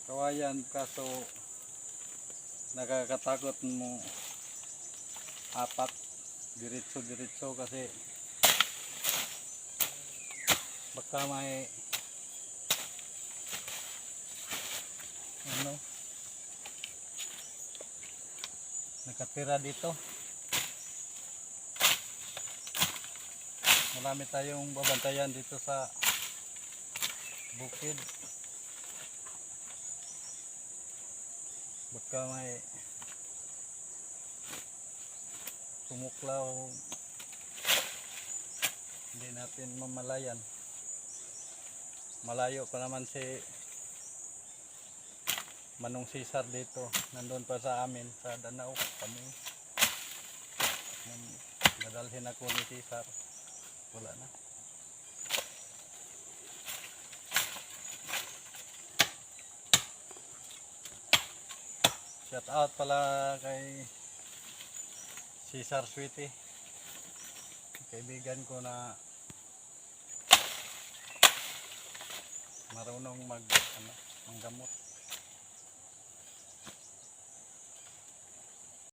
kawayan, kaso nakakatakot mo apat diretso kasi baka may nakatira dito. Marami tayong babantayan dito sa bukid. Baka may tumuklaw, hindi natin mamalayan. Malayo pa naman si Manong Cesar dito, nandun pa sa amin sa Danao kami. Dadalhin ako ni Cesar, wala na. Shout out pala kay Cesar Sweetie, kaibigan ko na marunong manggamot.